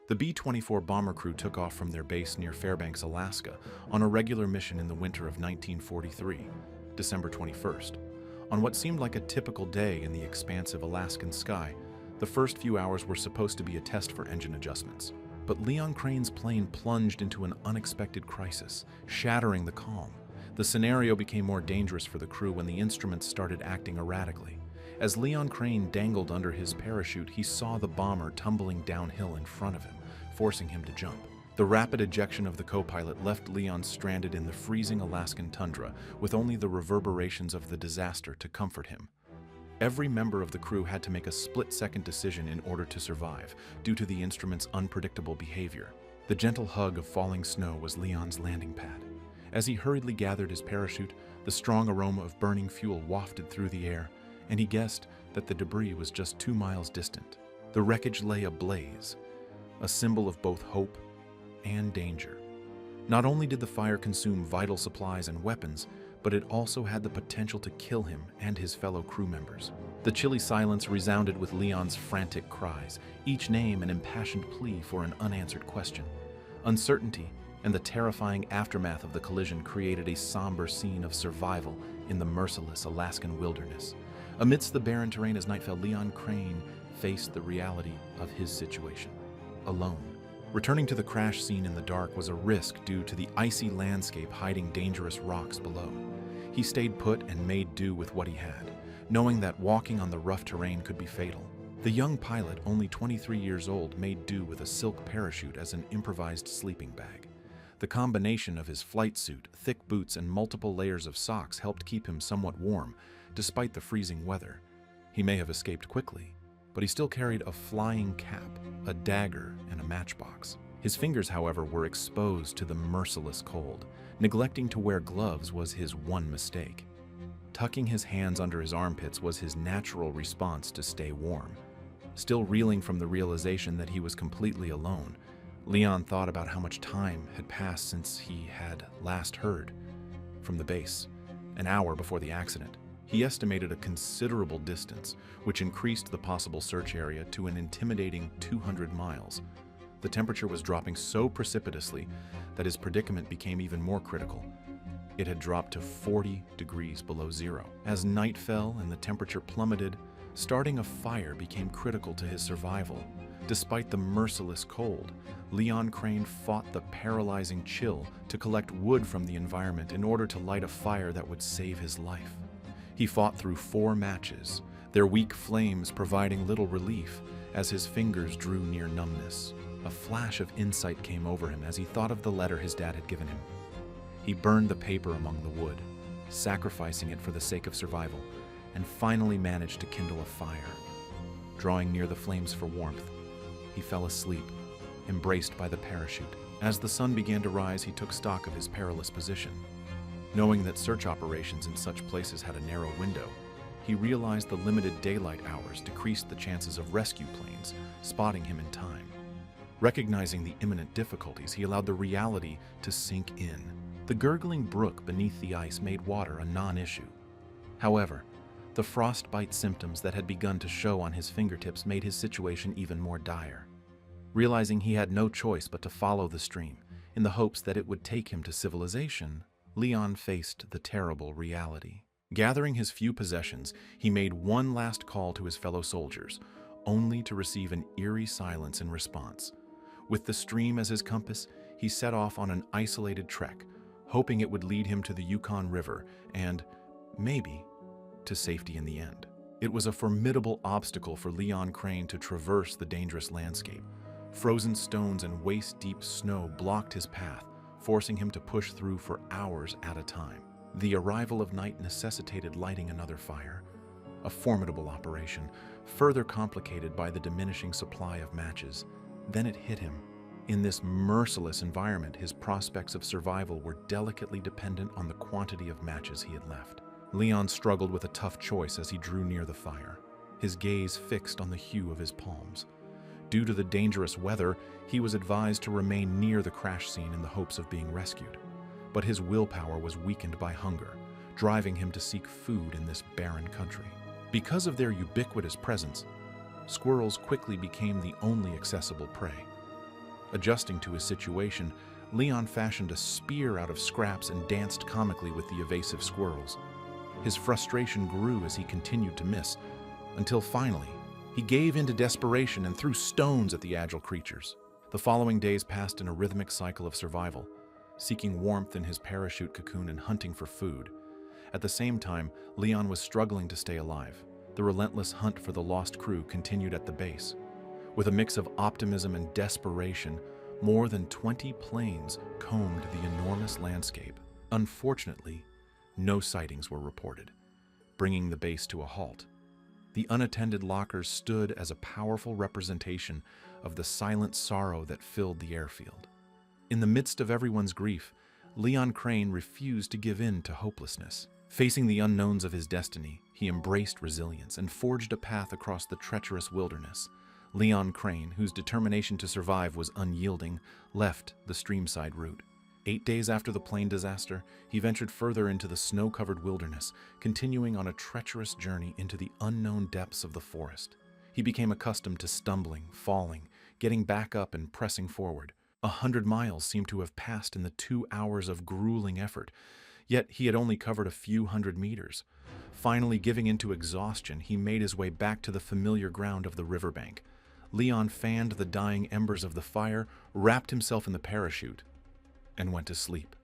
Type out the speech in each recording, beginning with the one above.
The B-24 bomber crew took off from their base near Fairbanks, Alaska, on a regular mission in the winter of 1943, December 21st. On what seemed like a typical day in the expansive Alaskan sky, the first few hours were supposed to be a test for engine adjustments. But Leon Crane's plane plunged into an unexpected crisis, shattering the calm. The scenario became more dangerous for the crew when the instruments started acting erratically. As Leon Crane dangled under his parachute, he saw the bomber tumbling downhill in front of him, forcing him to jump. The rapid ejection of the co-pilot left Leon stranded in the freezing Alaskan tundra, with only the reverberations of the disaster to comfort him. Every member of the crew had to make a split-second decision in order to survive, due to the instrument's unpredictable behavior. The gentle hug of falling snow was Leon's landing pad. As he hurriedly gathered his parachute, the strong aroma of burning fuel wafted through the air, and he guessed that the debris was just 2 miles distant. The wreckage lay ablaze, a symbol of both hope and danger. Not only did the fire consume vital supplies and weapons, but it also had the potential to kill him and his fellow crew members. The chilly silence resounded with Leon's frantic cries, each name an impassioned plea for an unanswered question. Uncertainty and the terrifying aftermath of the collision created a somber scene of survival in the merciless Alaskan wilderness. Amidst the barren terrain as night fell, Leon Crane faced the reality of his situation. Alone. Returning to the crash scene in the dark was a risk due to the icy landscape hiding dangerous rocks below. He stayed put and made do with what he had, knowing that walking on the rough terrain could be fatal. The young pilot, only 23 years old, made do with a silk parachute as an improvised sleeping bag. The combination of his flight suit, thick boots, and multiple layers of socks helped keep him somewhat warm, despite the freezing weather. He may have escaped quickly, but he still carried a flying cap, a dagger, and a matchbox. His fingers, however, were exposed to the merciless cold. Neglecting to wear gloves was his one mistake. Tucking his hands under his armpits was his natural response to stay warm. Still reeling from the realization that he was completely alone, Leon thought about how much time had passed since he had last heard from the base, an hour before the accident. He estimated a considerable distance, which increased the possible search area to an intimidating 200 miles. The temperature was dropping so precipitously that his predicament became even more critical. It had dropped to 40 degrees below zero. As night fell and the temperature plummeted, starting a fire became critical to his survival. Despite the merciless cold, Leon Crane fought the paralyzing chill to collect wood from the environment in order to light a fire that would save his life. He fought through 4 matches, their weak flames providing little relief as his fingers drew near numbness. A flash of insight came over him as he thought of the letter his dad had given him. He burned the paper among the wood, sacrificing it for the sake of survival, and finally managed to kindle a fire. Drawing near the flames for warmth, he fell asleep, embraced by the parachute. As the sun began to rise, he took stock of his perilous position. Knowing that search operations in such places had a narrow window, he realized the limited daylight hours decreased the chances of rescue planes spotting him in time. Recognizing the imminent difficulties, he allowed the reality to sink in. The gurgling brook beneath the ice made water a non-issue. However, the frostbite symptoms that had begun to show on his fingertips made his situation even more dire. Realizing he had no choice but to follow the stream, in the hopes that it would take him to civilization, Leon faced the terrible reality. Gathering his few possessions, he made one last call to his fellow soldiers, only to receive an eerie silence in response. With the stream as his compass, he set off on an isolated trek, hoping it would lead him to the Yukon River and, maybe, to safety in the end. It was a formidable obstacle for Leon Crane to traverse the dangerous landscape. Frozen stones and waist-deep snow blocked his path, forcing him to push through for hours at a time. The arrival of night necessitated lighting another fire, a formidable operation, further complicated by the diminishing supply of matches. Then it hit him. In this merciless environment, his prospects of survival were delicately dependent on the quantity of matches he had left. Leon struggled with a tough choice as he drew near the fire, his gaze fixed on the hue of his palms. Due to the dangerous weather, he was advised to remain near the crash scene in the hopes of being rescued. But his willpower was weakened by hunger, driving him to seek food in this barren country. Because of their ubiquitous presence, squirrels quickly became the only accessible prey. Adjusting to his situation, Leon fashioned a spear out of scraps and danced comically with the evasive squirrels. His frustration grew as he continued to miss, until finally, he gave in to desperation and threw stones at the agile creatures. The following days passed in a rhythmic cycle of survival, seeking warmth in his parachute cocoon and hunting for food. At the same time, Leon was struggling to stay alive. The relentless hunt for the lost crew continued at the base. With a mix of optimism and desperation, more than 20 planes combed the enormous landscape. Unfortunately, no sightings were reported, bringing the base to a halt. The unattended lockers stood as a powerful representation of the silent sorrow that filled the airfield. In the midst of everyone's grief, Leon Crane refused to give in to hopelessness. Facing the unknowns of his destiny, he embraced resilience and forged a path across the treacherous wilderness. Leon Crane, whose determination to survive was unyielding, left the streamside route. 8 days after the plane disaster, he ventured further into the snow-covered wilderness, continuing on a treacherous journey into the unknown depths of the forest. He became accustomed to stumbling, falling, getting back up and pressing forward. 100 miles seemed to have passed in the 2 hours of grueling effort, yet he had only covered a few hundred meters. Finally giving in to exhaustion, he made his way back to the familiar ground of the riverbank. Leon fanned the dying embers of the fire, wrapped himself in the parachute, and went to sleep,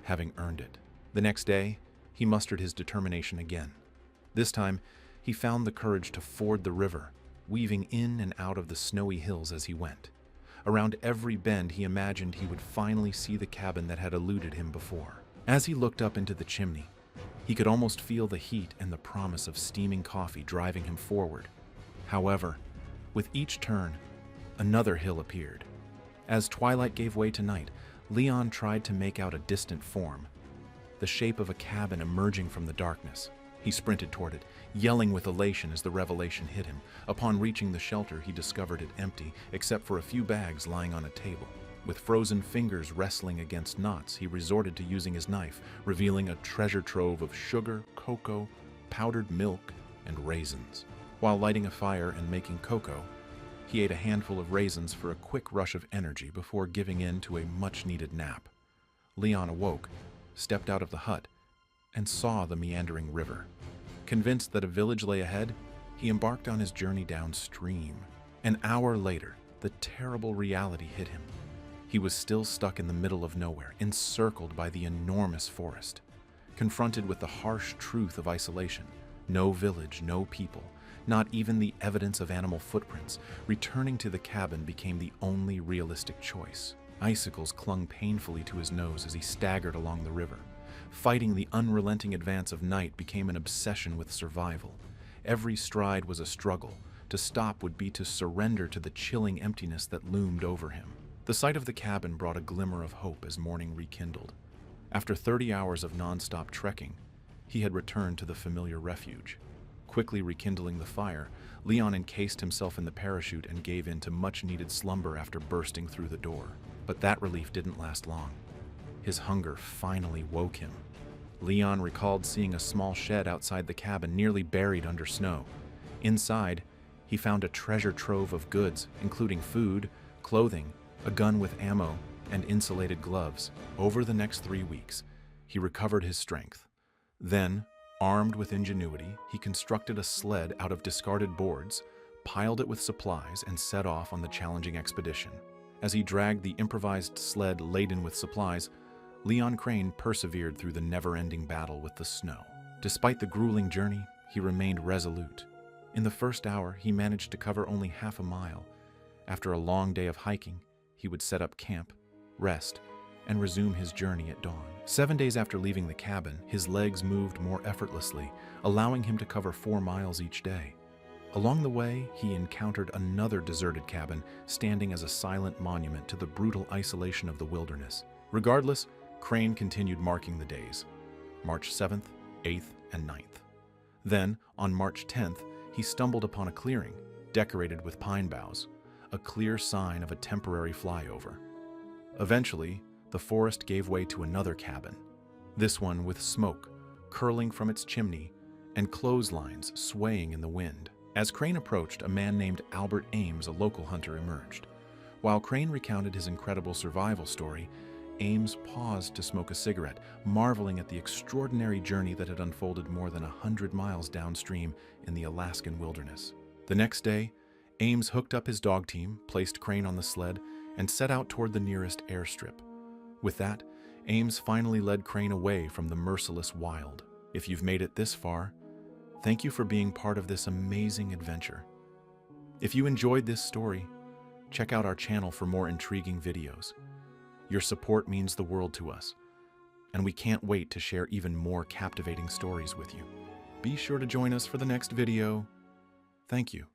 having earned it. The next day, he mustered his determination again. This time, he found the courage to ford the river, weaving in and out of the snowy hills as he went. Around every bend, he imagined he would finally see the cabin that had eluded him before. As he looked up into the chimney, he could almost feel the heat and the promise of steaming coffee driving him forward. However, with each turn, another hill appeared. As twilight gave way to night, Leon tried to make out a distant form, the shape of a cabin emerging from the darkness. He sprinted toward it, yelling with elation as the revelation hit him. Upon reaching the shelter, he discovered it empty, except for a few bags lying on a table. With frozen fingers wrestling against knots, he resorted to using his knife, revealing a treasure trove of sugar, cocoa, powdered milk, and raisins. While lighting a fire and making cocoa, he ate a handful of raisins for a quick rush of energy before giving in to a much-needed nap. Leon awoke, stepped out of the hut, and saw the meandering river. Convinced that a village lay ahead, he embarked on his journey downstream. An hour later, the terrible reality hit him. He was still stuck in the middle of nowhere, encircled by the enormous forest. Confronted with the harsh truth of isolation, no village, no people, not even the evidence of animal footprints, returning to the cabin became the only realistic choice. Icicles clung painfully to his nose as he staggered along the river. Fighting the unrelenting advance of night became an obsession with survival. Every stride was a struggle. To stop would be to surrender to the chilling emptiness that loomed over him. The sight of the cabin brought a glimmer of hope as morning rekindled. After 30 hours of non-stop trekking, he had returned to the familiar refuge. Quickly rekindling the fire, Leon encased himself in the parachute and gave in to much-needed slumber after bursting through the door. But that relief didn't last long. His hunger finally woke him. Leon recalled seeing a small shed outside the cabin nearly buried under snow. Inside, he found a treasure trove of goods, including food, clothing, a gun with ammo, and insulated gloves. Over the next 3 weeks, he recovered his strength. Then, armed with ingenuity, he constructed a sled out of discarded boards, piled it with supplies, and set off on the challenging expedition. As he dragged the improvised sled laden with supplies, Leon Crane persevered through the never-ending battle with the snow. Despite the grueling journey, he remained resolute. In the first hour, he managed to cover only half a mile. After a long day of hiking, he would set up camp, rest, and resume his journey at dawn. 7 days after leaving the cabin, his legs moved more effortlessly, allowing him to cover 4 miles each day. Along the way, he encountered another deserted cabin, standing as a silent monument to the brutal isolation of the wilderness. Regardless, Crane continued marking the days, March 7th, 8th, and 9th. Then, on March 10th, he stumbled upon a clearing, decorated with pine boughs, a clear sign of a temporary flyover. Eventually, the forest gave way to another cabin, this one with smoke curling from its chimney and clotheslines swaying in the wind. As Crane approached, a man named Albert Ames, a local hunter, emerged. While Crane recounted his incredible survival story, Ames paused to smoke a cigarette, marveling at the extraordinary journey that had unfolded more than 100 miles downstream in the Alaskan wilderness. The next day, Ames hooked up his dog team, placed Crane on the sled, and set out toward the nearest airstrip. With that, Ames finally led Crane away from the merciless wild. If you've made it this far, thank you for being part of this amazing adventure. If you enjoyed this story, check out our channel for more intriguing videos. Your support means the world to us, and we can't wait to share even more captivating stories with you. Be sure to join us for the next video. Thank you.